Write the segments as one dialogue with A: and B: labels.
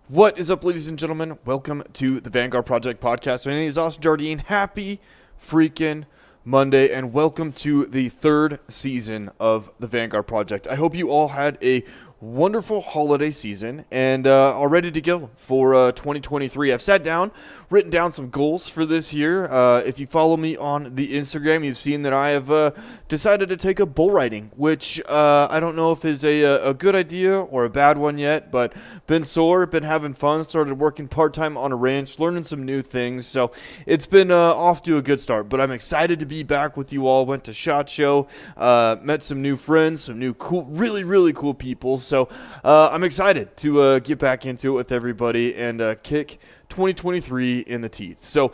A: What is up, ladies and gentlemen? Welcome to the Vanguard Project podcast. My name is Austin Jardine. Happy freaking Monday, and welcome to the third season of the Vanguard Project. I hope you all had a wonderful holiday season and are ready to go for 2023. I've sat down, written down some goals for this year. If you follow me on the Instagram, you've seen that I have decided to take up bull riding, which I don't know if is a good idea or a bad one yet, but been sore, been having fun, started working part-time on a ranch, learning some new things, so it's been off to a good start. But I'm excited to be back with you all. Went to SHOT Show, met some new friends, some new cool, really cool people. So I'm excited to get back into it with everybody and kick 2023 in the teeth. So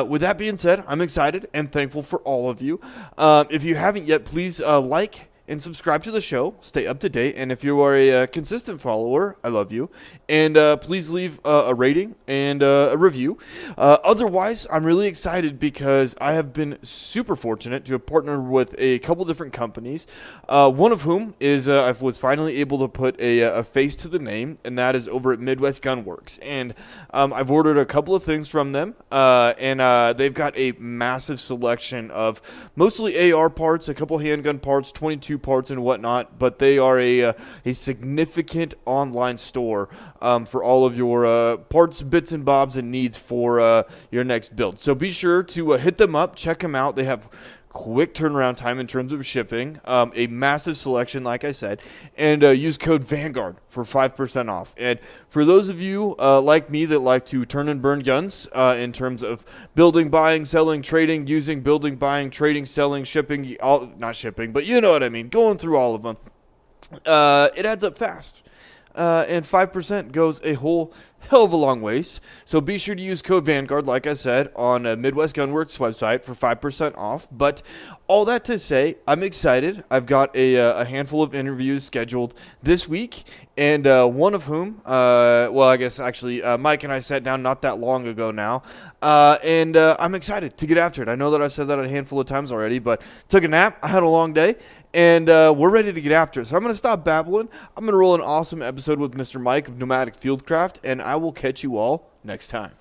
A: with that being said, I'm excited and thankful for all of you. If you haven't yet, please like and subscribe to the show. Stay up to date. And if you are a consistent follower, I love you. And please leave a rating and a review. Otherwise, I'm really excited because I have been super fortunate to have partnered with a couple different companies. One of whom is I was finally able to put a face to the name, and that is over at Midwest Gunworks. And I've ordered a couple of things from them, and they've got a massive selection of mostly AR parts, a couple handgun parts, 22 parts and whatnot, but they are a significant online store for all of your parts, bits and bobs, and needs for your next build. So be sure to hit them up, check them out. They have quick turnaround time in terms of shipping, a massive selection, like I said, and use code Vanguard for 5% off. And for those of you like me that like to turn and burn guns in terms of building, buying, selling, trading, using, building, buying, trading, selling, shipping, not shipping, but you know what I mean, going through all of them, it adds up fast. And 5% goes a whole hell of a long ways. So be sure to use code Vanguard, like I said, on Midwest Gunworks website for 5% off. But all that to say, I'm excited. I've got a handful of interviews scheduled this week, and one of whom, I guess actually Mike and I sat down not that long ago now, and I'm excited to get after it. I know that I said that a handful of times already, but took a nap. I had a long day. And we're ready to get after it. So I'm going to stop babbling. I'm going to roll an awesome episode with Mr. Mike of Nomadic Fieldcraft, and I will catch you all next time.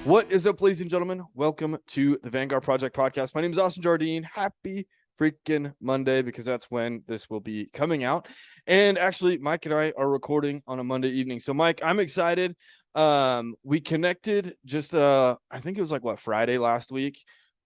A: What is up, ladies and gentlemen? Welcome to the Vanguard Project podcast. My name is Austin Jardine. Happy freaking Monday, because that's when this will be coming out. And actually, Mike and I are recording on a Monday evening. So, Mike, I'm excited. We connected just, I think it was like, Friday last week?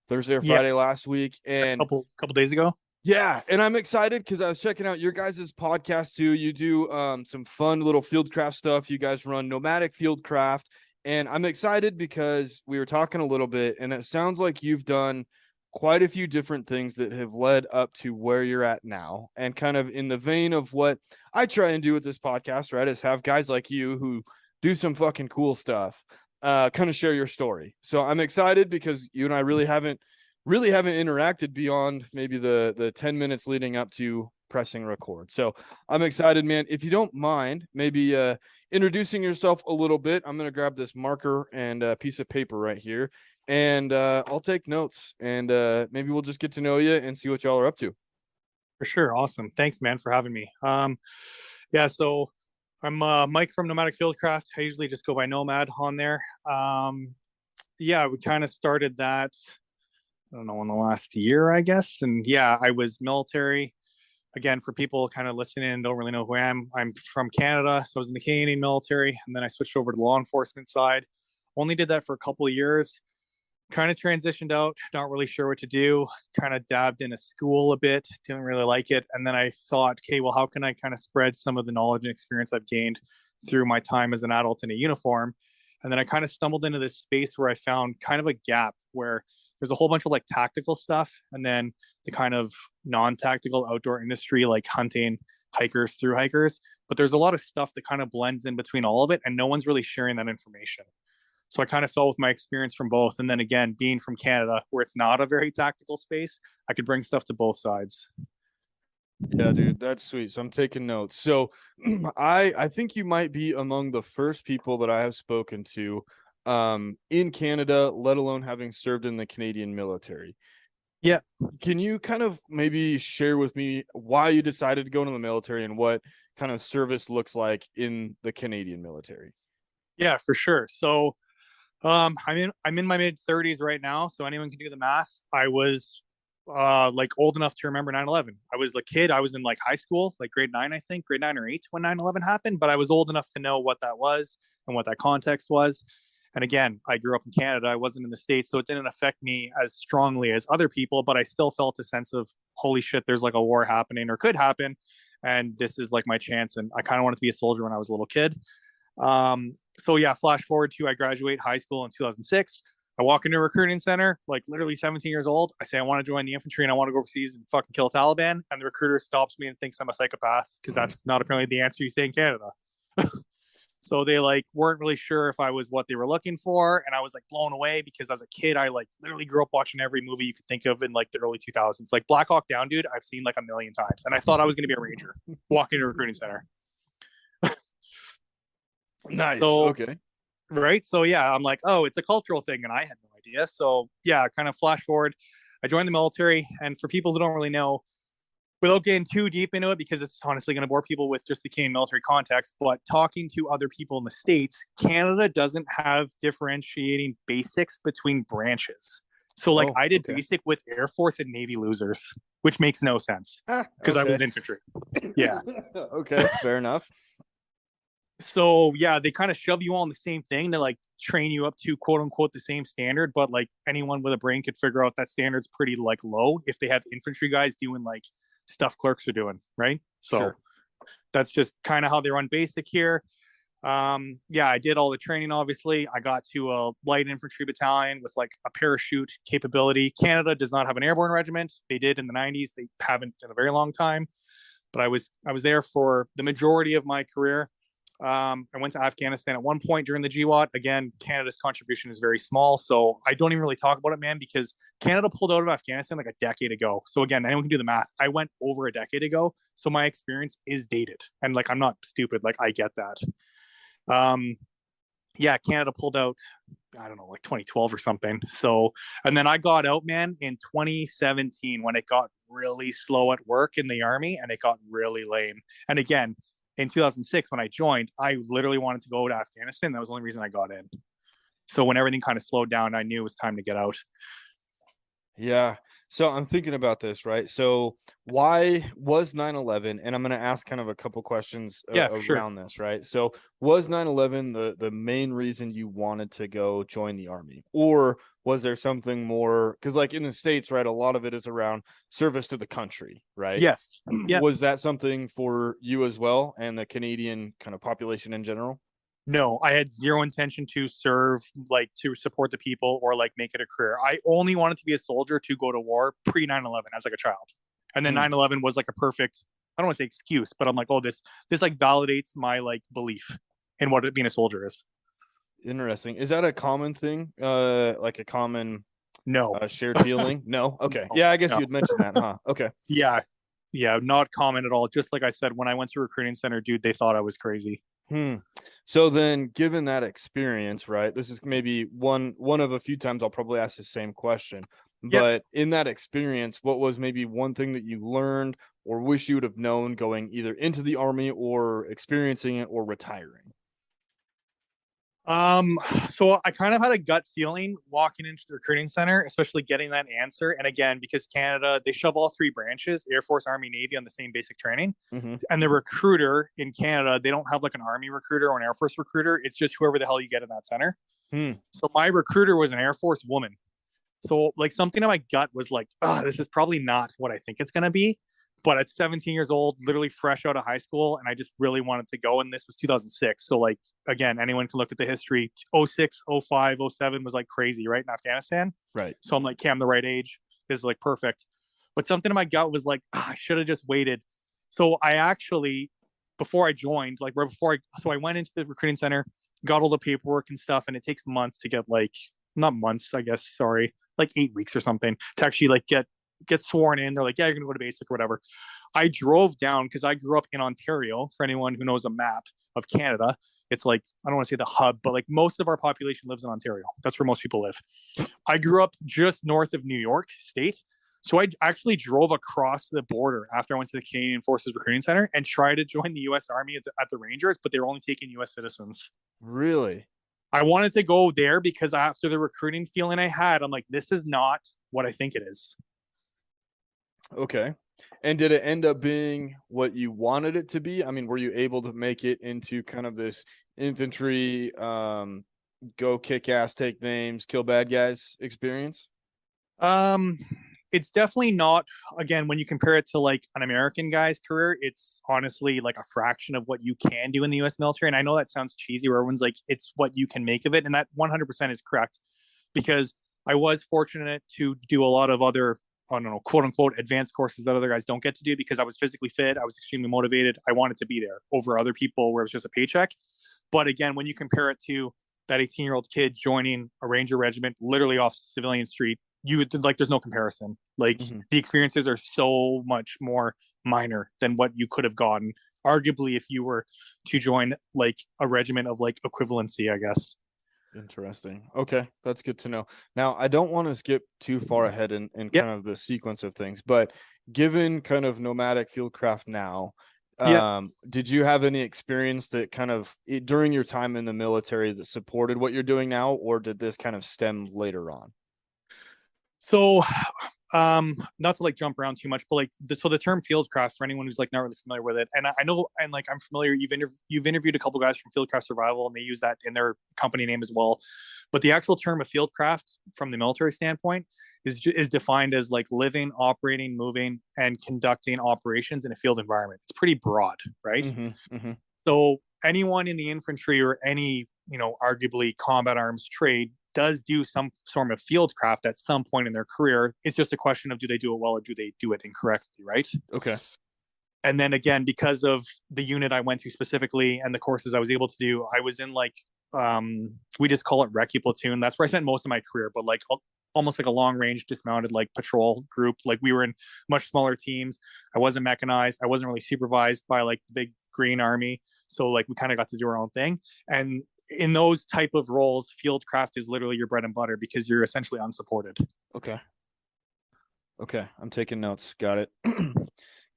A: Thursday or Friday last week. And
B: a couple days ago.
A: Yeah, and I'm excited because I was checking out your guys' podcast too. You do some fun little fieldcraft stuff. You guys run Nomadic Fieldcraft. And I'm excited because we were talking a little bit, and it sounds like you've done quite a few different things that have led up to where you're at now. And kind of in the vein of what I try and do with this podcast, right, is have guys like you who do some fucking cool stuff, kind of share your story. So I'm excited because you and I really haven't interacted beyond maybe the 10 minutes leading up to pressing record. So I'm excited, man. If you don't mind, maybe introducing yourself a little bit. I'm going to grab this marker and a piece of paper right here, and I'll take notes, and maybe we'll just get to know you and see what y'all are up to.
B: For sure. Awesome. Thanks, man, for having me. So I'm Mike from Nomadic Fieldcraft. I usually just go by Nomad on there. We kind of started that, I don't know, in the last year, I guess. And I was military. Again, for people kind of listening and don't really know who I am, I'm from Canada. So I was in the Canadian military, and then I switched over to the law enforcement side. Only did that for a couple of years. Kind of transitioned out, not really sure what to do. Kind of dabbed in a school a bit, didn't really like it. And then I thought, okay, well, how can I kind of spread some of the knowledge and experience I've gained through my time as an adult in a uniform? And then I kind of stumbled into this space where I found kind of a gap where there's a whole bunch of like tactical stuff, and then the kind of non-tactical outdoor industry, like hunting, hikers, through hikers. But there's a lot of stuff that kind of blends in between all of it, and no one's really sharing that information. So I kind of fell with my experience from both. And then again, being from Canada, where it's not a very tactical space, I could bring stuff to both sides.
A: Yeah, dude, that's sweet. So I'm taking notes. So I think you might be among the first people that I have spoken to in Canada, let alone having served in the Canadian military.
B: Yeah,
A: Can you kind of maybe share with me why you decided to go into the military and what kind of service looks like in the Canadian military?
B: yeah, for sure. So I'm in my mid 30s right now, so anyone can do the math. I was like old enough to remember 9/11. I was a kid. I was in like high school, like grade 9, I think, grade 9 or 8 when 9/11 happened, but I was old enough to know what that was and what that context was. And again, I grew up in Canada. I wasn't in the States, so it didn't affect me as strongly as other people, but I still felt a sense of holy shit, there's like a war happening or could happen. And this is like my chance. And I kind of wanted to be a soldier when I was a little kid. So yeah, flash forward to I graduate high school in 2006. I walk into a recruiting center, like literally 17 years old. I say I want to join the infantry and I want to go overseas and fucking kill Taliban. And the recruiter stops me and thinks I'm a psychopath because that's not apparently the answer you say in Canada. So they like weren't really sure if I was what they were looking for, and I was like blown away because as a kid I like literally grew up watching every movie you could think of in like the early 2000s. Like Black Hawk Down, dude, I've seen like a million times, and I thought I was going to be a ranger walking into a recruiting center.
A: Nice.
B: So
A: Okay.
B: right? So yeah, I'm like, oh, it's a cultural thing, and I had no idea. So yeah, kind of flash forward. I joined the military, and for people who don't really know, without getting too deep into it, because it's honestly going to bore people with just the Canadian military context, but talking to other people in the States, Canada doesn't have differentiating basics between branches. So like
A: Oh,
B: I did
A: okay.
B: basic with Air Force and Navy losers, which makes no sense because I
A: Okay.
B: was infantry. Yeah.
A: Okay, fair enough.
B: So yeah, they kind of shove you all in the same thing to like train you up to quote unquote the same standard, but like anyone with a brain could figure out that standard's pretty like low if they have infantry guys doing like stuff clerks are doing, right? So
A: Sure.
B: that's just kind of how they run basic here. Yeah, I did all the training. Obviously, I got to a light infantry battalion with like a parachute capability. Canada does not have an airborne regiment. They did in the 90s. They haven't in a very long time. But I was there for the majority of my career. I went to Afghanistan at one point during the GWAT. Again, Canada's contribution is very small, so I don't even really talk about it, man, because Canada pulled out of Afghanistan like a decade ago. So again, anyone can do the math. I went over a decade ago, so my experience is dated, and like I'm not stupid. Like I get that. Um, yeah, Canada pulled out, I don't know, like 2012 or something. So, and then I got out, man, in 2017 when it got really slow at work in the army and it got really lame. And again, in 2006 when I joined, I literally wanted to go to Afghanistan. That was the only reason I got in. So when everything kind of slowed down, I knew it was time to get out.
A: Yeah. So I'm thinking about this, right? So why was 9/11? And I'm going to ask kind of a couple questions
B: Yeah, for sure.
A: around this, right? So was 9/11 the main reason you wanted to go join the army? Or was there something more? Because like in the States, right, a lot of it is around service to the country, right?
B: Yes. Yeah.
A: Was that something for you as well and the Canadian kind of population in general?
B: No, I had zero intention to serve, like to support the people or like make it a career. I only wanted to be a soldier to go to war pre 9/11 as like a child. And then
A: Hmm.
B: 9/11 was like a perfect, I don't want to say excuse, but I'm like, oh, this like validates my like belief in what being a soldier is.
A: Interesting. Is that a common thing? Like a common
B: No,
A: shared feeling? No. Okay.
B: no,
A: Yeah, I guess
B: no.
A: you had mentioned that, huh? Okay.
B: Yeah, yeah, not common at all. Just like I said, when I went to recruiting center, dude, they thought I was crazy.
A: Hmm. So then, given that experience, right? This is maybe one of a few times I'll probably ask the same question.
B: Yeah.
A: But in that experience, what was maybe one thing that you learned or wish you would have known going either into the army or experiencing it or retiring?
B: Um, so I kind of had a gut feeling walking into the recruiting center, especially getting that answer. And again, because Canada, they shove all three branches, Air Force, Army, Navy, on the same basic training.
A: Mm-hmm.
B: And the recruiter in Canada, they don't have like an Army recruiter or an Air Force recruiter. It's just whoever the hell you get in that center.
A: Hmm.
B: So my recruiter was an Air Force woman. So like something in my gut was like, oh, this is probably not what I think it's gonna be. But at 17 years old, literally fresh out of high school, and I just really wanted to go. And this was 2006. So like again, anyone can look at the history. 06, 05, 07 was like crazy, right? In Afghanistan.
A: Right.
B: So I'm like, okay, I'm the right age. This is like perfect. But something in my gut was like, I should have just waited. So I actually, before I joined, like right before I went into the recruiting center, got all the paperwork and stuff, and it takes months to get like, not months, I guess, sorry, like 8 weeks or something to actually like get get sworn in. They're like, yeah, you're gonna go to basic or whatever. I drove down because I grew up in Ontario. For anyone who knows a map of Canada, it's like, I don't want to say the hub, but like most of our population lives in Ontario. That's where most people live. I grew up just north of New York State. So I actually drove across the border after I went to the Canadian Forces Recruiting Center and tried to join the U.S. Army at the Rangers, but they were only taking U.S. citizens.
A: Really?
B: I wanted to go there because after the recruiting feeling I had, I'm like, this is not what I think it is.
A: Okay. And did it end up being what you wanted it to be? I mean, were you able to make it into kind of this infantry, go kick ass, take names, kill bad guys experience?
B: Um, it's definitely not, again, when you compare it to like an American guy's career, it's honestly like a fraction of what you can do in the US military. And I know that sounds cheesy where everyone's like, it's what you can make of it. And that 100% is correct because I was fortunate to do a lot of other, I don't know, quote unquote, advanced courses that other guys don't get to do because I was physically fit. I was extremely motivated. I wanted to be there over other people where it was just a paycheck. But again, when you compare it to that 18-year-old kid joining a Ranger regiment literally off civilian street, you like there's no comparison. Like the experiences are so much more minor than what you could have gotten arguably if you were to join like a regiment of like equivalency, I guess.
A: Interesting. Okay, that's good to know. Now, I don't want to skip too far ahead in
B: Yep.
A: kind of the sequence of things, but given kind of nomadic fieldcraft now,
B: Yep.
A: did you have any experience that kind of during your time in the military that supported what you're doing now, or did this kind of stem later on?
B: So not to like jump around too much, but like so the term fieldcraft for anyone who's like not really familiar with it, and I know, and like I'm familiar, you've interviewed a couple guys from Fieldcraft Survival and they use that in their company name as well, but the actual term of fieldcraft from the military standpoint is defined as like living, operating, moving, and conducting operations in a field environment. It's pretty broad, right? So anyone in the infantry or any, you know, arguably combat arms trade does do some form of fieldcraft at some point in their career. It's just a question of do they do it well or do they do it incorrectly, right?
A: Okay.
B: And then again, because of the unit I went to specifically and the courses I was able to do, I was in like we just call it recce platoon. That's where I spent most of my career, but like almost like a long range dismounted like patrol group. Like we were in much smaller teams. I wasn't mechanized. I wasn't really supervised by like the big green army. So like we kind of got to do our own thing. And in those type of roles, fieldcraft is literally your bread and butter because you're essentially unsupported.
A: Okay. Okay. I'm taking notes. Got it.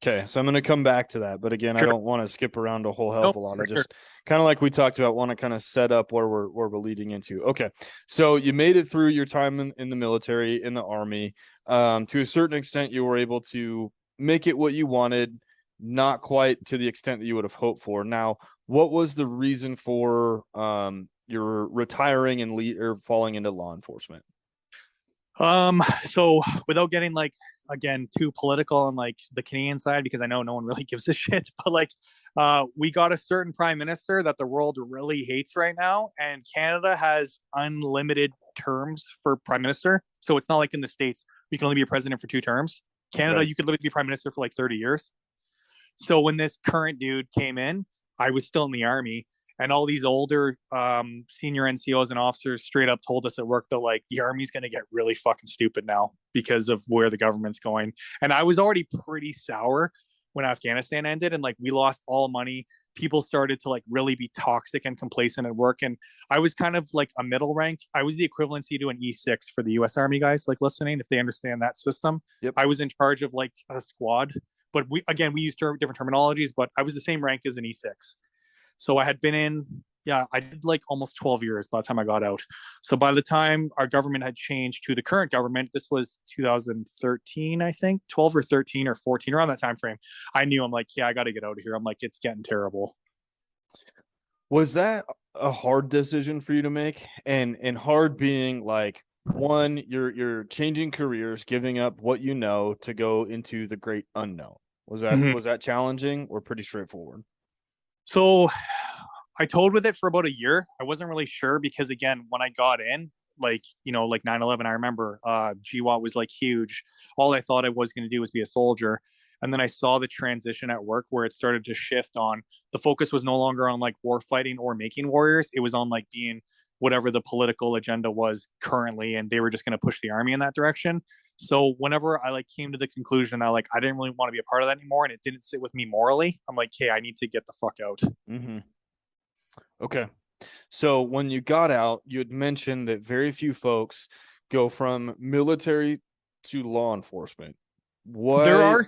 A: Okay, so I'm going to come back to that, but again,
B: Sure.
A: I don't want to skip around a whole hell of a lot. I just kind of like we talked about, want to kind of set up where we're leading into. Okay, so you made it through your time in the military, in the army. To a certain extent, you were able to make it what you wanted, not quite to the extent that you would have hoped for. Now, what was the reason for your retiring and or falling into law enforcement?
B: So without getting like again too political on like the Canadian side, because I know no one really gives a shit, but like we got a certain prime minister that the world really hates right now, and Canada has unlimited terms for prime minister. So it's not like in the States you can only be a president for 2 terms. Canada,
A: Right.
B: you could literally be prime minister for like 30 years. So when this current dude came in, I was still in the army, and all these older senior NCOs and officers straight up told us at work that like the army's going to get really fucking stupid now because of where the government's going. And I was already pretty sour when Afghanistan ended, and like we lost all money. People started to like really be toxic and complacent at work, and I was kind of like a middle rank. I was the equivalency to an E6 for the U.S. Army guys, like listening if they understand that system.
A: Yep.
B: I was in charge of like a squad, but we use different terminologies, but I was the same rank as an E6. So I had been in, yeah, I did like almost 12 years by the time I got out. So by the time our government had changed to the current government, this was 2013, I think, 12 or 13 or 14, around that time frame. I knew, I'm like, yeah, I got to get out of here. I'm like, it's getting terrible.
A: Was that a hard decision for you to make? And hard being like, one, you're changing careers, giving up what you know to go into the great unknown. Was that challenging or pretty straightforward?
B: So I told with it for about a year. I wasn't really sure because again, when I got in, like, you know, like 9/11, I remember GWAT was like huge. All I thought I was going to do was be a soldier. And then I saw the transition at work where it started to shift on the focus was no longer on like war fighting or making warriors. It was on like being whatever the political agenda was currently. And they were just going to push the army in that direction. So whenever I like came to the conclusion that like I didn't really want to be a part of that anymore and it didn't sit with me morally, I'm like, hey, I need to get the fuck out.
A: Mm-hmm. Okay. So when you got out, you had mentioned that very few folks go from military to law enforcement.
B: There
A: Why?
B: are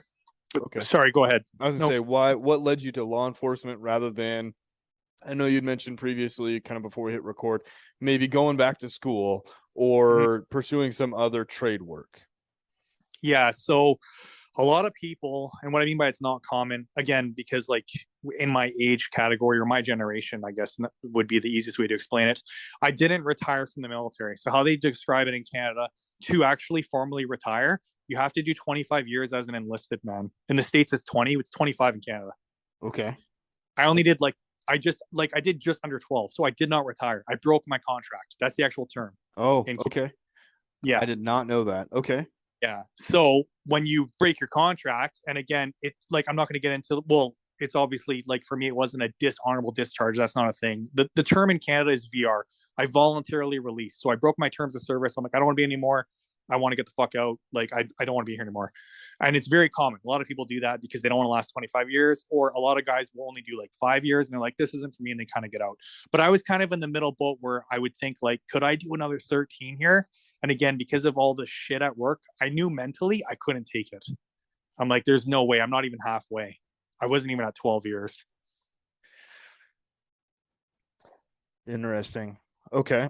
A: Okay.
B: sorry, go ahead.
A: I was gonna
B: No.
A: say, why? What led you to law enforcement rather than? I know you'd mentioned previously, kind of before we hit record, maybe going back to school
B: Mhm.
A: or pursuing some other trade work.
B: Yeah, so a lot of people, and what I mean by it's not common, again, because like in my age category or my generation, I guess would be the easiest way to explain it. I didn't retire from the military. So how they describe it in Canada, to actually formally retire, you have to do 25 years as an enlisted man. In the States, it's 20, it's 25 in Canada.
A: Okay.
B: I only did like, I did just under 12. So I did not retire. I broke my contract. That's the actual term.
A: Oh,
B: In,
A: okay.
B: yeah.
A: I did not know that. Okay.
B: Yeah. So when you break your contract, and again, it like I'm not going to get into well, it's obviously like for me, it wasn't a dishonorable discharge. That's not a thing. The term in Canada is VR. I voluntarily released. So I broke my terms of service. I'm like, I don't want to be anymore. I want to get the fuck out. Like I don't want to be here anymore. And it's very common. A lot of people do that because they don't want to last 25 years, or a lot of guys will only do like 5 years and they're like, this isn't for me, and they kind of get out. But I was kind of in the middle boat where I would think like, could I do another 13 here? And again, because of all the shit at work, I knew mentally I couldn't take it. I'm like, there's no way. I'm not even halfway. I wasn't even at 12 years.
A: Interesting. Okay.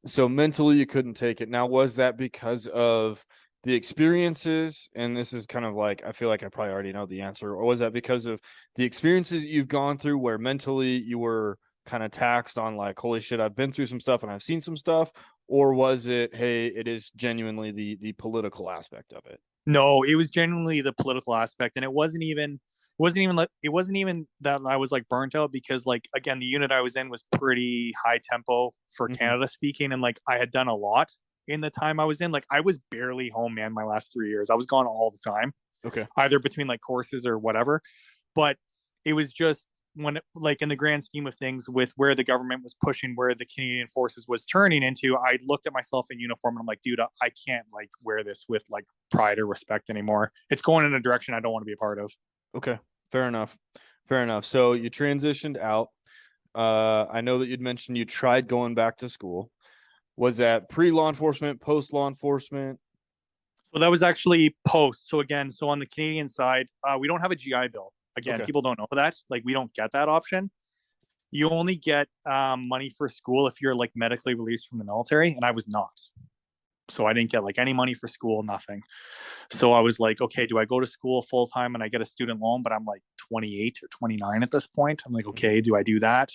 A: So mentally you couldn't take it. Now, was that because of the experiences? And this is kind of like, I feel like I probably already know the answer. Or was that because of the experiences you've gone through where mentally you were kind of taxed on like, holy shit, I've been through some stuff and I've seen some stuff? Or was it, hey, it is genuinely the political aspect of it?
B: No, it was genuinely the political aspect, and it wasn't even that I was like burnt out because like again the unit I was in was pretty high tempo for
A: Mm-hmm.
B: Canada speaking, and like I had done a lot in the time I was in. Like I was barely home, man. My last 3 years, I was gone all the time,
A: Okay.
B: either between like courses or whatever. But it was just when like in the grand scheme of things with where the government was pushing, where the Canadian forces was turning into, I looked at myself in uniform and I'm like, dude, I can't like wear this with like pride or respect anymore. It's going in a direction I don't want to be a part of.
A: Okay. Fair enough. Fair enough. So you transitioned out. I know that you'd mentioned you tried going back to school. Was that pre law enforcement, post law enforcement?
B: So that was actually post. So again, so on the Canadian side, we don't have a GI Bill. Again,
A: Okay.
B: people don't know that. Like we don't get that option. You only get money for school if you're like medically released from the military, and I was not. So I didn't get like any money for school, nothing. So I was like, okay, do I go to school full time and I get a student loan, but I'm like 28 or 29 at this point? I'm like, okay, do I do that?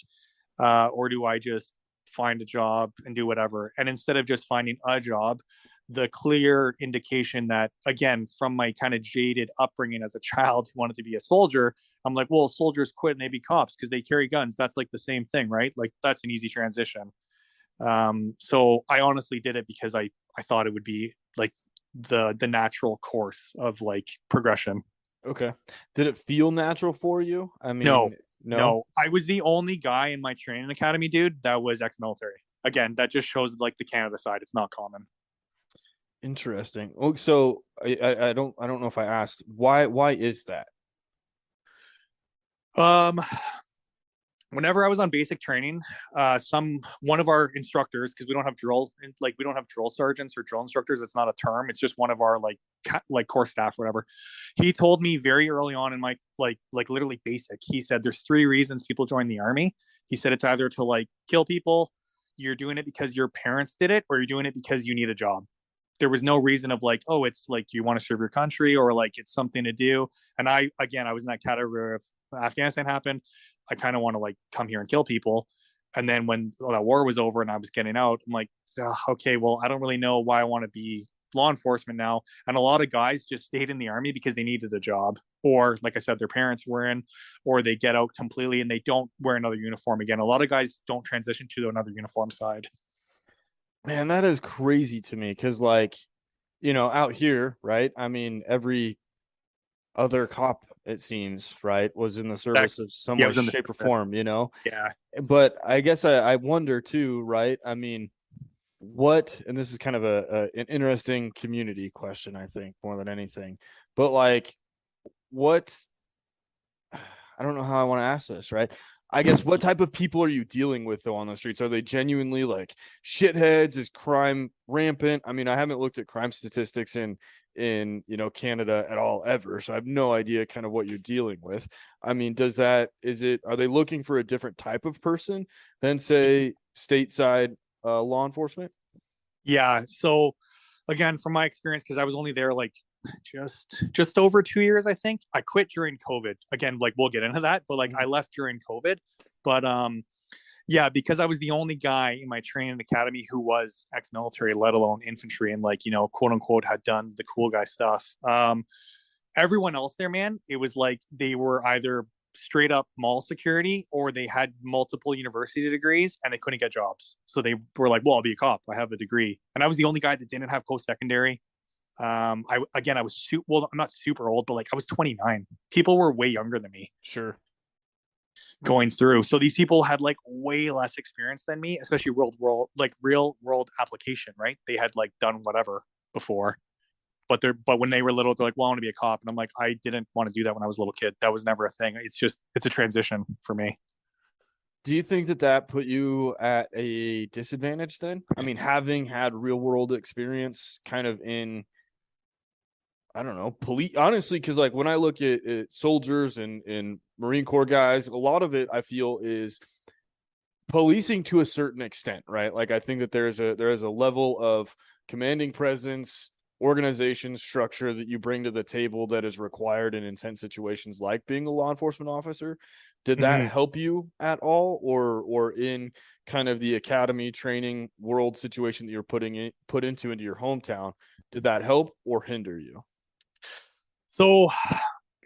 B: Or do I just find a job and do whatever? And instead of just finding a job, the clear indication that, again, from my kind of jaded upbringing as a child who wanted to be a soldier, I'm like, well, soldiers quit and they be cops because they carry guns. That's like the same thing, right? Like that's an easy transition. So I honestly did it because I thought it would be like the natural course of like progression.
A: Okay. Did it feel natural for you? I
B: No,
A: mean, no.
B: no, I was the only guy in my training academy, dude, that was ex-military. Again, that just shows like the Canada side. It's not common.
A: Interesting. Oh, so I don't know if I asked why is that?
B: Um, Whenever I was on basic training, one of our instructors, because we don't have drill sergeants or drill instructors. It's not a term. It's just one of our like core staff, whatever. He told me very early on in my like literally basic. He said there's three reasons people join the army. He said it's either to like kill people, you're doing it because your parents did it, or you're doing it because you need a job. There was no reason of like, oh, it's like you want to serve your country or like it's something to do. And I was in that category of Afghanistan happened. I kind of want to like come here and kill people. And then when that war was over and I was getting out, I'm like, okay, well, I don't really know why I want to be law enforcement now. And a lot of guys just stayed in the army because they needed a job, or like I said, their parents were in, or they get out completely and they don't wear another uniform again. A lot of guys don't transition to another uniform side.
A: Man, that is crazy to me because like, out here, right? I mean, every other cop, it seems, right, was in the service
B: That's
A: of some
B: yeah, I
A: way,
B: was in
A: shape, or
B: the
A: form.
B: yeah.
A: But I guess I wonder too, right? I mean, what, and this is kind of an interesting community question, I think, more than anything, but like, what, I don't know how I want to ask this, right? I guess what type of people are you dealing with though on the streets? Are they genuinely like shitheads? Is crime rampant? I mean, I haven't looked at crime statistics in Canada at all ever, so I have no idea kind of what you're dealing with. I mean, are they looking for a different type of person than say stateside law enforcement?
B: Yeah. So again, from my experience, because I was only there like just over 2 years, I think. I quit during COVID. Again, like we'll get into that, but like I left during COVID. But yeah, because I was the only guy in my training academy who was ex-military, let alone infantry, and like, quote unquote, had done the cool guy stuff. Everyone else there, man, it was like they were either straight up mall security or they had multiple university degrees and they couldn't get jobs. So they were like, well, I'll be a cop. I have a degree. And I was the only guy that didn't have post-secondary. I was well, I'm not super old, but like I was 29. People were way younger than me
A: Sure.
B: going through. So these people had like way less experience than me, especially real world application, right? They had like done whatever before. But when they were little, they're like, well, I want to be a cop. And I'm like, I didn't want to do that when I was a little kid. That was never a thing. It's a transition for me.
A: Do you think that put you at a disadvantage then? I mean, having had real world experience kind of in, I don't know, police, honestly, because like when I look at soldiers and Marine Corps guys, a lot of it I feel is policing to a certain extent, right? Like I think that there is a level of commanding presence, organization, structure that you bring to the table that is required in intense situations like being a law enforcement officer. Did that help you at all, or in kind of the academy training world situation that you're put into your hometown? Did that help or hinder you?
B: So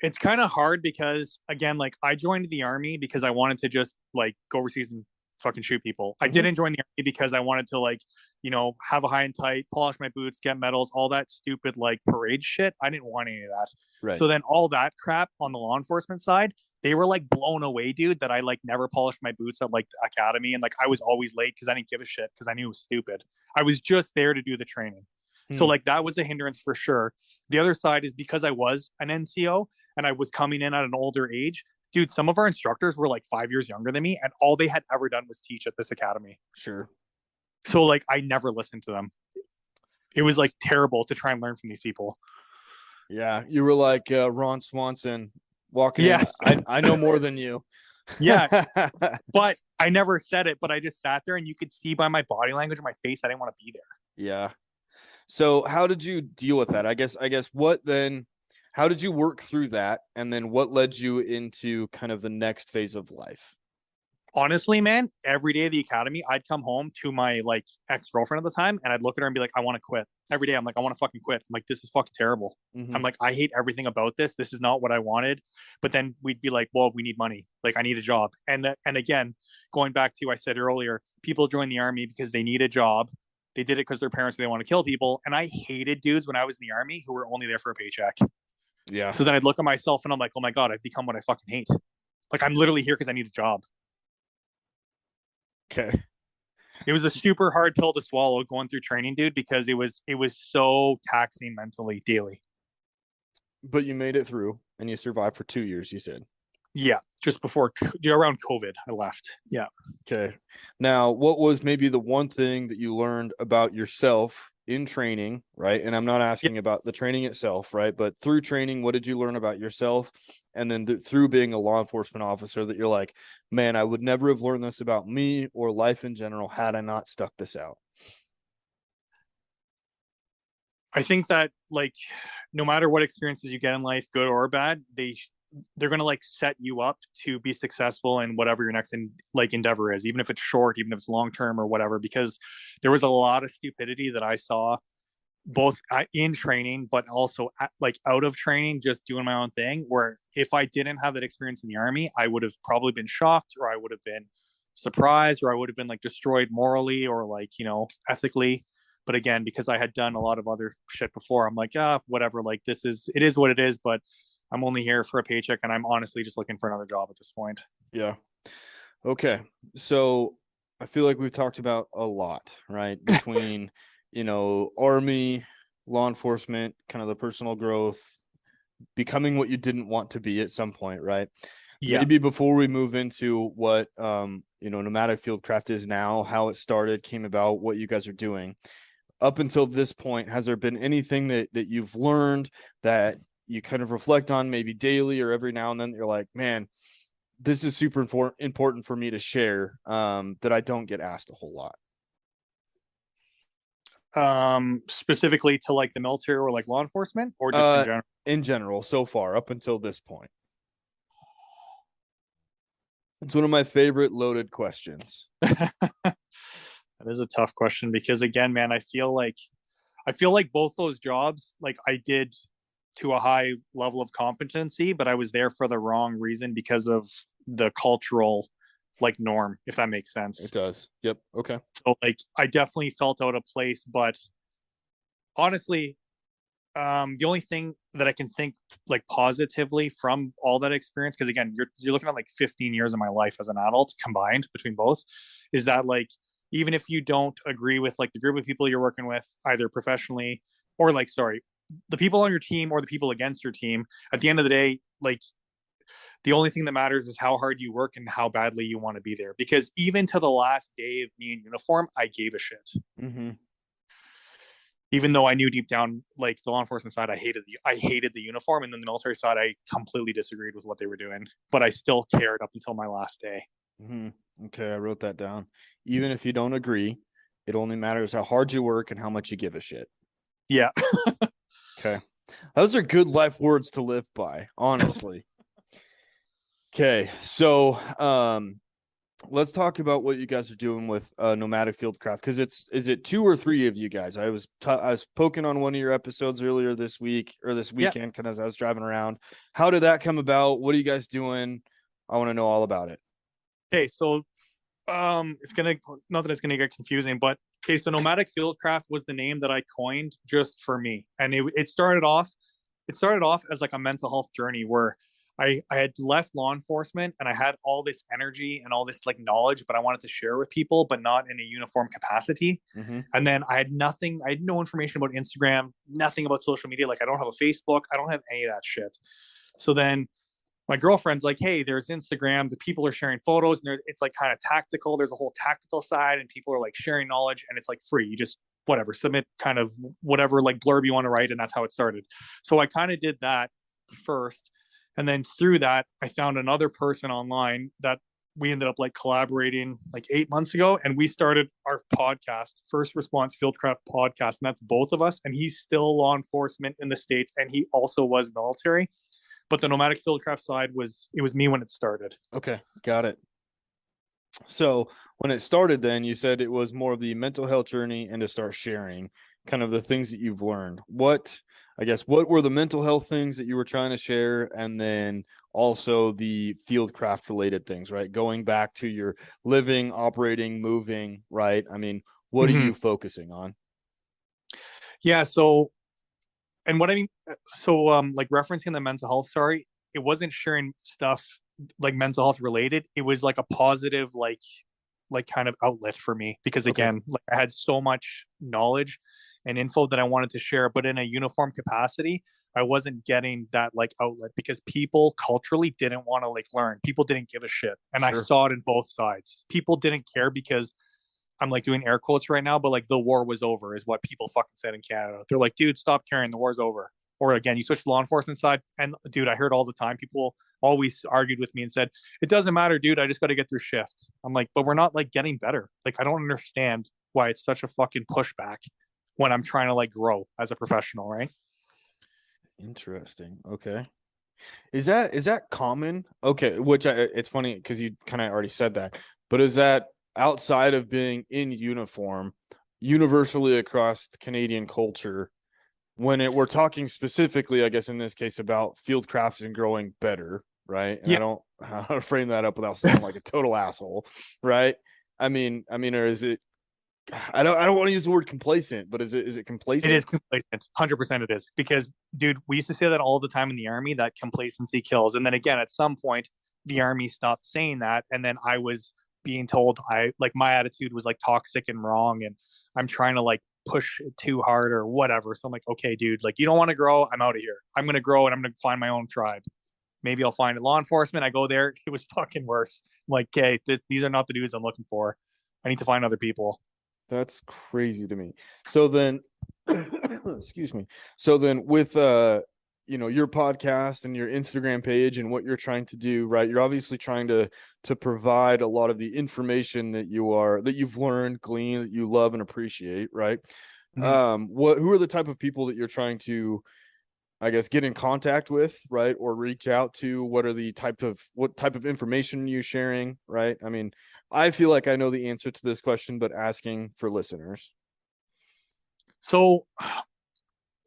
B: it's kind of hard because again, like I joined the army because I wanted to just like go overseas and fucking shoot people. I didn't join the army because I wanted to like, have a high and tight, polish my boots, get medals, all that stupid like parade shit. I didn't want any of that.
A: Right.
B: So then all that crap on the law enforcement side, they were like blown away, dude, that I like never polished my boots at like the academy. And like I was always late because I didn't give a shit because I knew it was stupid. I was just there to do the training. So like that was a hindrance for sure. The other side is because I was an NCO and I was coming in at an older age, dude, some of our instructors were like 5 years younger than me and all they had ever done was teach at this academy.
A: Sure.
B: So like I never listened to them. It was like terrible to try and learn from these people.
A: Yeah, you were like Ron Swanson walking
B: Yes.
A: in. I know more than you.
B: Yeah. But I never said it, but I just sat there and you could see by my body language and my face I didn't want to be there.
A: Yeah. So how did you deal with that? I guess what then, how did you work through that? And then what led you into kind of the next phase of life?
B: Honestly, man, every day at the academy, I'd come home to my like ex-girlfriend at the time and I'd look at her and be like, I want to quit. Every day I'm like, I want to fucking quit. I'm like, this is fucking terrible. I'm like, I hate everything about this. This is not what I wanted. But then we'd be like, well, we need money. Like I need a job. And again, going back to I said earlier, people join the army because they need a job. They did it because their parents they want to kill people. And I hated dudes when I was in the army who were only there for a paycheck.
A: Yeah.
B: So then I'd look at myself and I'm like, oh my God, I've become what I fucking hate. Like I'm literally here because I need a job.
A: Okay.
B: It was a super hard pill to swallow going through training, dude, because it was so taxing mentally daily.
A: But you made it through and you survived for 2 years, you said.
B: Yeah, just before around COVID, I left. Yeah.
A: Okay. Now, what was maybe the one thing that you learned about yourself in training, right? And I'm not asking about the training itself, right? But through training, what did you learn about yourself? And then through being a law enforcement officer that you're like, man, I would never have learned this about me or life in general had I not stuck this out.
B: I think that like no matter what experiences you get in life, good or bad, they're going to like set you up to be successful in whatever your next endeavor is, even if it's short, even if it's long term or whatever, because there was a lot of stupidity that I saw both in training, but also like out of training, just doing my own thing, where if I didn't have that experience in the army, I would have probably been shocked or I would have been surprised or I would have been like destroyed morally or like, ethically. But again, because I had done a lot of other shit before, I'm like, whatever, like it is what it is, but I'm only here for a paycheck and I'm honestly just looking for another job at this point.
A: Yeah. Okay. So I feel like we've talked about a lot, right? Between, Army, law enforcement, kind of the personal growth, becoming what you didn't want to be at some point, right?
B: Yeah.
A: Maybe before we move into what Nomadic Fieldcraft is now, how it started, came about, what you guys are doing. Up until this point, has there been anything that you've learned that you kind of reflect on maybe daily or every now and then that you're like, man, this is super important for me to share, that I don't get asked a whole lot?
B: Specifically to like the military or like law enforcement, or just in
A: Uh,
B: general?
A: in general, so far, up until this point. It's one of my favorite loaded questions.
B: That is a tough question because again, man, I feel like both those jobs, like I did to a high level of competency, but I was there for the wrong reason because of the cultural like norm, if that makes
A: It
B: sense.
A: does. Yep. Okay.
B: So like I definitely felt out of place, but honestly, the only thing that I can think like positively from all that experience, because again, you're looking at like 15 years of my life as an adult combined between both, is that like even if you don't agree with like the group of people you're working with, either professionally or like sorry, the people on your team or the people against your team, at the end of the day, like the only thing that matters is how hard you work and how badly you want to be there. Because even to the last day of me in uniform, I gave a shit.
A: Mm-hmm.
B: Even though I knew deep down, like the law enforcement side, I hated the uniform, and then the military side, I completely disagreed with what they were doing. But I still cared up until my last day.
A: Mm-hmm. Okay, I wrote that down. Even if you don't agree, it only matters how hard you work and how much you give a shit.
B: Yeah.
A: Okay. Those are good life words to live by, honestly. Okay, so let's talk about what you guys are doing with Nomadic Fieldcraft, because is it two or three of you guys? I was poking on one of your episodes earlier this week or this
B: Yeah.
A: weekend, kind of as I was driving around. How did that come about? What are you guys doing? I want to know all about it.
B: Okay, so it's gonna not that it's gonna get confusing, but okay, so Nomadic Fieldcraft was the name that I coined just for me, and it started off as like a mental health journey where I had left law enforcement and I had all this energy and all this like knowledge, but I wanted to share with people, but not in a uniform capacity.
A: Mm-hmm.
B: And then I had no information about Instagram, nothing about social media. Like I don't have a Facebook, I don't have any of that shit. So then my girlfriend's like, hey, there's Instagram. The people are sharing photos, and it's like kind of tactical. There's a whole tactical side, and people are like sharing knowledge, and it's like free. You just whatever submit kind of whatever like blurb you want to write, and that's how it started. So I kind of did that first, and then through that, I found another person online that we ended up like collaborating like 8 months ago, and we started our podcast, First Response Fieldcraft Podcast, and that's both of us. And he's still law enforcement in the States, and he also was military. But the Nomadic Fieldcraft side was me when it started.
A: Okay, got it. So when it started, then you said it was more of the mental health journey and to start sharing kind of the things that you've learned. What were the mental health things that you were trying to share? And then also the fieldcraft related things, right? Going back to your living, operating, moving, right? I mean, what are
B: Mm-hmm.
A: you focusing on?
B: Yeah. So, and what I mean, so like referencing the mental health, sorry, it wasn't sharing stuff like mental health related. It was like a positive, like kind of outlet for me because
A: Okay.
B: again, like I had so much knowledge and info that I wanted to share, but in a uniform capacity, I wasn't getting that like outlet because people culturally didn't want to like learn. People didn't give a shit. And I
A: Sure.
B: saw it in both sides. People didn't care because I'm like doing air quotes right now, but like the war was over is what people fucking said in Canada. They're like, dude, stop caring. The war's over. Or again, you switch to the law enforcement side. And dude, I heard all the time people always argued with me and said, it doesn't matter, dude. I just got to get through shift. I'm like, but we're not like getting better. Like, I don't understand why it's such a fucking pushback when I'm trying to like grow as a professional, right?
A: Interesting. Okay. Is that common? Okay, it's funny because you kind of already said that, but is that outside of being in uniform, universally across Canadian culture, when we're talking specifically, I guess in this case about fieldcraft and growing better, right? And I
B: Yeah,
A: don't how to frame that up without sounding like a total asshole, right? Or is it? I don't want to use the word complacent, but is it
B: it
A: complacent?
B: is complacent. 100% it is. Because, dude, we used to say that all the time in the army that complacency kills. And then again, at some point, the army stopped saying that. And then I was being told my attitude was like toxic and wrong, and I'm trying to like push it too hard or whatever. So I'm like, okay, dude, like you don't want to grow, I'm out of here. I'm gonna grow and I'm gonna find my own tribe. Maybe I'll find law enforcement. I go there, it was fucking worse. I'm like, okay, these are not the dudes I'm looking for. I need to find other people.
A: That's crazy to me. So then, excuse me. So then with your podcast and your Instagram page and what you're trying to do, right? You're obviously trying to provide a lot of the information that you've learned, gleaned, that you love and appreciate, right?
B: Mm-hmm.
A: Who are the type of people that you're trying to, I guess, get in contact with, right? Or reach out to? What type of information are you sharing, right? I mean, I feel like I know the answer to this question, but asking for listeners.
B: So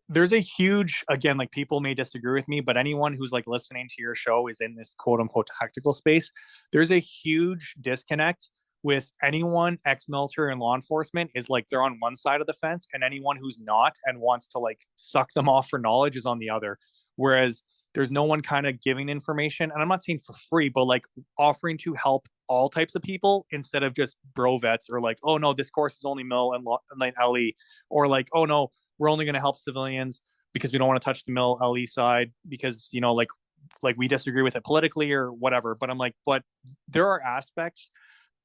B: there's a huge, again, like people may disagree with me, but anyone who's like listening to your show is in this quote unquote tactical space. There's a huge disconnect with anyone ex-military and law enforcement is like they're on one side of the fence, and anyone who's not and wants to like suck them off for knowledge is on the other. Whereas there's no one kind of giving information, and I'm not saying for free, but like offering to help all types of people instead of just bro vets, or like, oh no, this course is only mil and light LE, or like, oh no, we're only going to help civilians because we don't want to touch the mil LE side because like we disagree with it politically or whatever. But I'm like, but there are aspects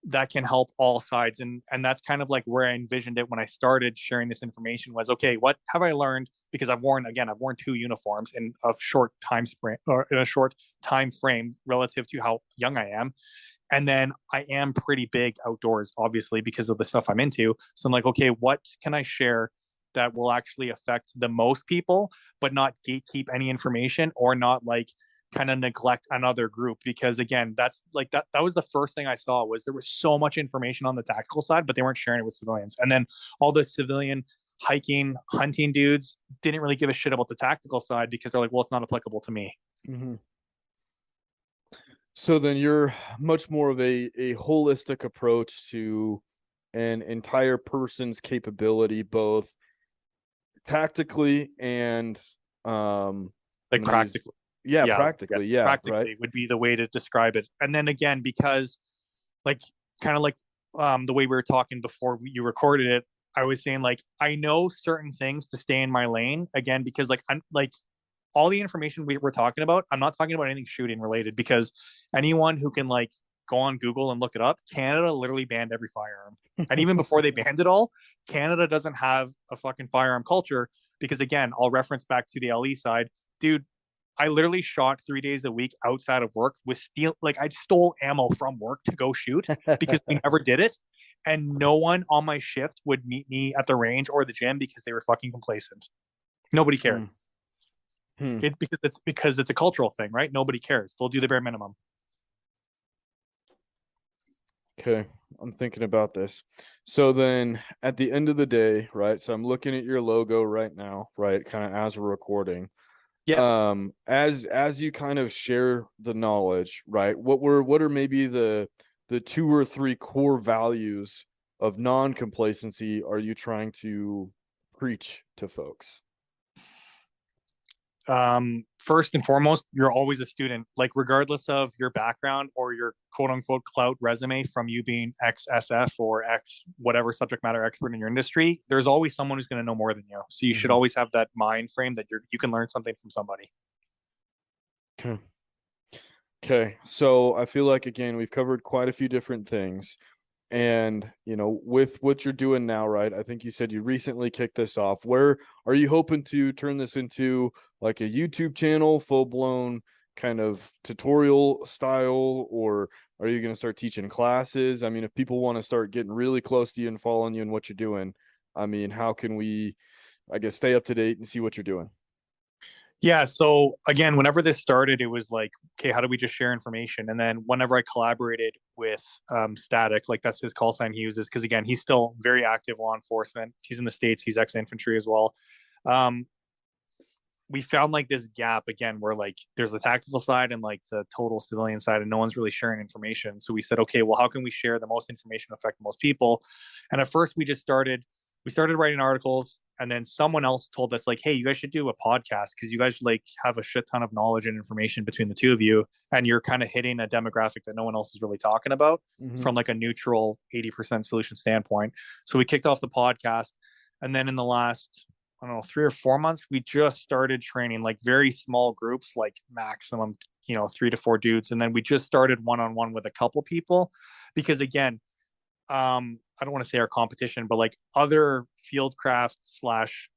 B: that can help all sides, and that's kind of like where I envisioned it when I started sharing this information was, okay, what have I learned? Because I've worn 2 uniforms in a short time sprint, or in a short time frame relative to how young I am. And then I am pretty big outdoors, obviously, because of the stuff I'm into. So I'm like, okay, what can I share that will actually affect the most people, but not gatekeep any information, or not like kind of neglect another group? Because again, that's like that was the first thing I saw, was there was so much information on the tactical side, but they weren't sharing it with civilians. And then all the civilian hiking, hunting dudes didn't really give a shit about the tactical side because they're like, well, it's not applicable to me.
A: Mm-hmm. So then you're much more of a holistic approach to an entire person's capability, both tactically and
B: Like practically.
A: practically, yeah, right.
B: Practically would be the way to describe it. And then again, because like kind of like the way we were talking before you recorded it, I was saying like I know certain things to stay in my lane, again because like I'm like all the information we're talking about, I'm not talking about anything shooting related, because anyone who can like go on Google and look it up, Canada literally banned every firearm. And even before they banned it all, Canada doesn't have a fucking firearm culture, because again, I'll reference back to the LE side. Dude, I literally shot 3 days a week outside of work with steel. Like I stole ammo from work to go shoot because we never did it. And no one on my shift would meet me at the range or the gym because they were fucking complacent. Nobody cared. Because it's a cultural thing, right? Nobody cares. They'll do the bare minimum.
A: Okay, I'm thinking about this. So then at the end of the day, right? So I'm looking at your logo right now, right? Kind of as we're recording.
B: Yeah.
A: As you kind of share the knowledge, right? What are maybe the 2 or 3 core values of non-complacency are you trying to preach to folks?
B: First and foremost, you're always a student, like regardless of your background or your quote unquote clout resume from you being ex SF or ex whatever subject matter expert in your industry. There's always someone who's going to know more than you, so you should always have that mind frame that you can learn something from somebody.
A: Okay, so I feel like again we've covered quite a few different things. And with what you're doing now, right? I think you said you recently kicked this off. Where are you hoping to turn this into, like a YouTube channel, full blown kind of tutorial style, or are you going to start teaching classes? I mean, if people want to start getting really close to you and following you and what you're doing, I mean, how can we, I guess, stay up to date and see what you're doing?
B: Yeah. So again, whenever this started, it was like, okay, how do we just share information? And then whenever I collaborated with Static, like that's his call sign he uses, because again, he's still very active law enforcement. He's in the States. He's ex-infantry as well. We found like this gap again where like there's the tactical side and like the total civilian side, and no one's really sharing information. So we said, okay, well, how can we share the most information, affect the most people? And at first we just started we started writing articles, and then someone else told us like, hey, you guys should do a podcast because you guys like have a shit ton of knowledge and information between the two of you, and you're kind of hitting a demographic that no one else is really talking about from like a neutral 80% solution standpoint. So we kicked off the podcast, and then in the last, I don't know, 3 or 4 months, we just started training like very small groups, like maximum, 3 to 4 dudes. And then we just started one-on-one with a couple people because again, I don't want to say our competition, but like other fieldcraft slash,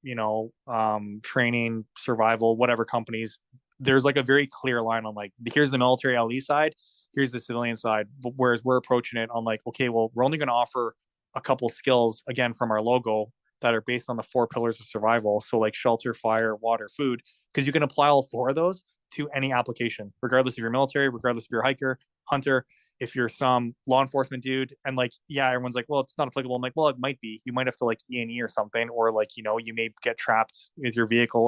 B: training, survival, whatever companies, there's like a very clear line on like, here's the military LE side, here's the civilian side. Whereas we're approaching it on like, okay, well, we're only going to offer a couple skills again from our logo that are based on the 4 pillars of survival. So like shelter, fire, water, food, because you can apply all 4 of those to any application, regardless if you're military, regardless if you're a hiker, hunter, if you're some law enforcement dude. And like, yeah, everyone's like, well, it's not applicable. I'm like, well, it might be. You might have to like E&E or something, or like, you may get trapped with your vehicle,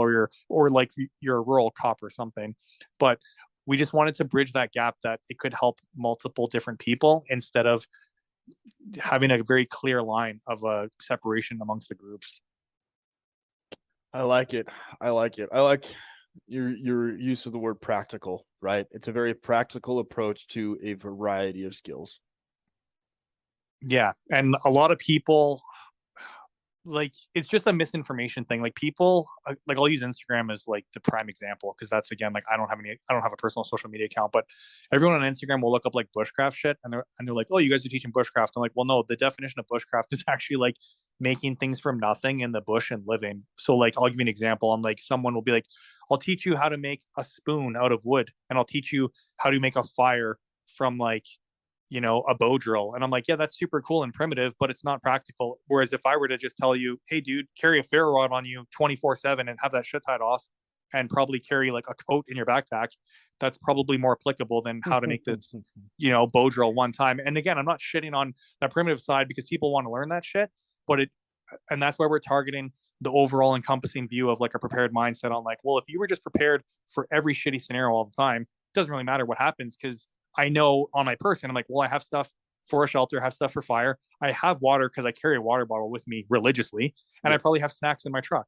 B: or like you're a rural cop or something. But we just wanted to bridge that gap that it could help multiple different people instead of having a very clear line of a separation amongst the groups.
A: I like it. I like your use of the word practical, right? It's a very practical approach to a variety of skills.
B: Yeah. And a lot of people, like, it's just a misinformation thing. Like people, like I'll use Instagram as like the prime example, because that's again, like I don't have a personal social media account, but everyone on Instagram will look up like bushcraft shit, and they're like, oh, you guys are teaching bushcraft. I'm like, well, no, the definition of bushcraft is actually like making things from nothing in the bush and living. So like, I'll give you an example. I'm like, someone will be like, I'll teach you how to make a spoon out of wood, and I'll teach you how to make a fire from like, a bow drill. And I'm like, yeah, that's super cool and primitive, but it's not practical. Whereas if I were to just tell you, hey, dude, carry a ferro rod on you 24/7 and have that shit tied off, and probably carry like a coat in your backpack, that's probably more applicable than how to make this, bow drill one time. And again, I'm not shitting on that primitive side because people want to learn that shit, and that's why we're targeting the overall encompassing view of like a prepared mindset on like, well, if you were just prepared for every shitty scenario all the time, it doesn't really matter what happens, because I know on my person, I'm like, well, I have stuff for a shelter, have stuff for fire. I have water because I carry a water bottle with me religiously, and I probably have snacks in my truck.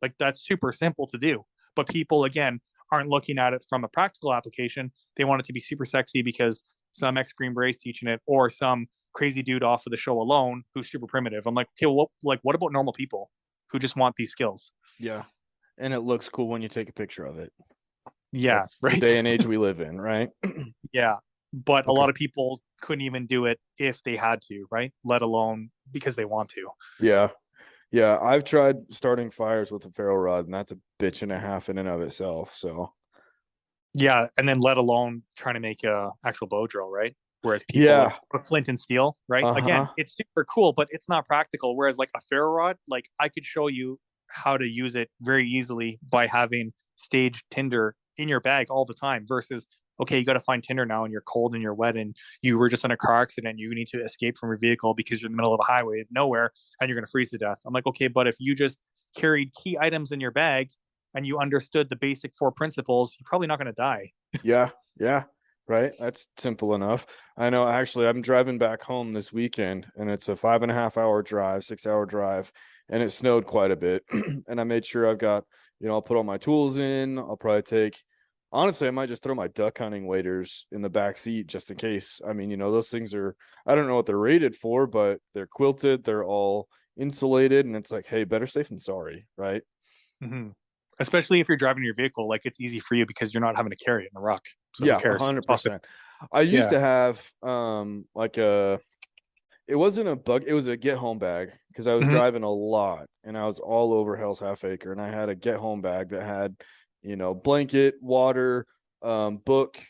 B: Like, that's super simple to do. But people, again, aren't looking at it from a practical application. They want it to be super sexy because some ex-Green Berets teaching it, or some crazy dude off of the show alone who's super primitive. I'm like, okay, well, what about normal people who just want these skills?
A: Yeah. And it looks cool when you take a picture of it.
B: Yeah.
A: That's right. The day and age we live in, right?
B: Yeah. But a lot of people couldn't even do it if they had to, right? Let alone because they want to.
A: Yeah. Yeah. I've tried starting fires with a ferro rod, and that's a bitch and a half in and of itself. So
B: yeah. And then let alone trying to make a actual bow drill, right? Whereas people like flint and steel, right? Again, it's super cool, but it's not practical. Whereas like a ferro rod, like I could show you how to use it very easily by having staged tinder in your bag all the time, versus, okay, you got to find tinder now and you're cold and you're wet and you were just in a car accident. You need to escape from your vehicle because you're in the middle of a highway of nowhere and you're going to freeze to death. I'm like, okay, but if you just carried key items in your bag and you understood the basic 4 principles, you're probably not going to die.
A: Yeah. Yeah. Right. That's simple enough. I know, actually, I'm driving back home this weekend, and it's a 5.5 hour drive, 6 hour drive, and it snowed quite a bit. And I made sure I've got, I'll put all my tools in. I'll probably honestly, I might just throw my duck hunting waders in the back seat just in case. I mean, those things I don't know what they're rated for, but they're quilted. They're all insulated, and it's like, hey, better safe than sorry. Right.
B: Mm-hmm. Especially if you're driving your vehicle, like it's easy for you because you're not having to carry it in the ruck.
A: So yeah, 100%. I used to have it wasn't a bug, it was a get home bag, because I was driving a lot and I was all over Hell's Half Acre, and I had a get home bag that had, blanket, water, book,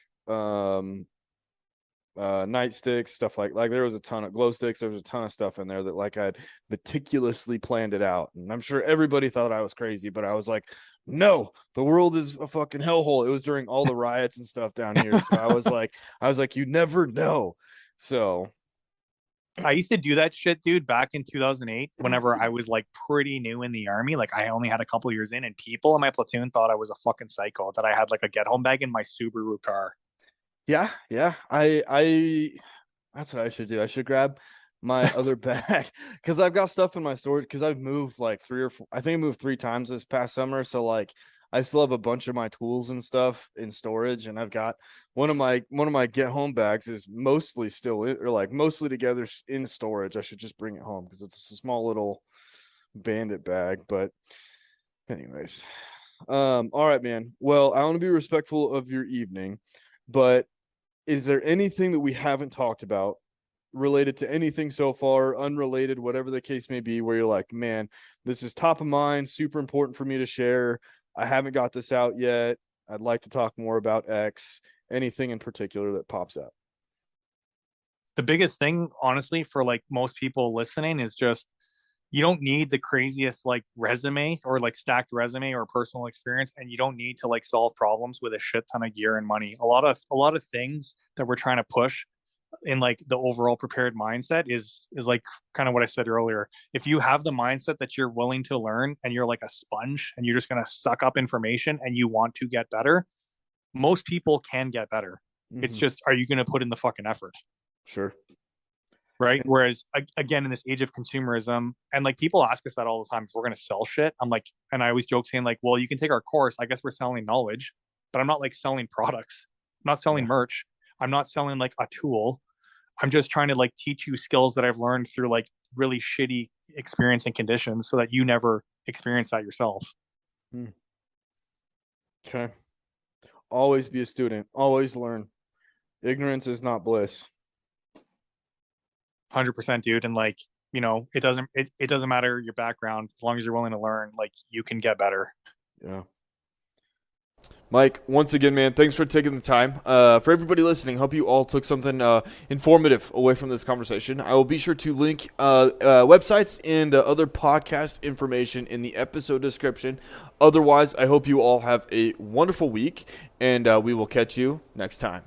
A: nightsticks, stuff like there was a ton of glow sticks. There was a ton of stuff in there that like I'd meticulously planned it out, and I'm sure everybody thought I was crazy, but I was like, no, the world is a fucking hellhole. It was during all the riots and stuff down here, so I was like, you never know. So
B: I used to do that shit, dude, back in 2008, whenever I was like pretty new in the army. Like I only had a couple years in, and people in my platoon thought I was a fucking psycho that I had like a get home bag in my Subaru car.
A: Yeah. I that's what I should do. I should grab my other bag because I've got stuff in my storage because I've moved like I think I moved 3 times this past summer. So like I still have a bunch of my tools and stuff in storage, and I've got one of my get home bags is mostly still or like mostly together in storage. I should just bring it home because it's a small little bandit bag. But anyways, all right, man. Well, I want to be respectful of your evening, but is there anything that we haven't talked about related to anything so far, unrelated, whatever the case may be, where you're like, man, this is top of mind, super important for me to share. I haven't got this out yet. I'd like to talk more about X. Anything in particular that pops up?
B: The biggest thing, honestly, for like most people listening is just you don't need the craziest like resume or like stacked resume or personal experience, and you don't need to like solve problems with a shit ton of gear and money. A lot of things that we're trying to push in like the overall prepared mindset is like kind of what I said earlier. If you have the mindset that you're willing to learn and you're like a sponge and you're just going to suck up information and you want to get better, most people can get better. It's just, are you going to put in the fucking effort?
A: Sure.
B: Right. Whereas again, in this age of consumerism, and like people ask us that all the time, if we're going to sell shit, I'm like, and I always joke saying like, well, you can take our course. I guess we're selling knowledge, but I'm not like selling products. I'm not selling merch. I'm not selling like a tool. I'm just trying to like teach you skills that I've learned through like really shitty experience and conditions so that you never experience that yourself.
A: Okay. Always be a student. Always learn. Ignorance is not bliss.
B: 100%, dude. And like, you know, it doesn't matter your background as long as you're willing to learn, like you can get better.
A: Yeah. Mike, once again, man, thanks for taking the time. For everybody listening, hope you all took something informative away from this conversation. I will be sure to link websites and other podcast information in the episode description. Otherwise, I hope you all have a wonderful week, and we will catch you next time.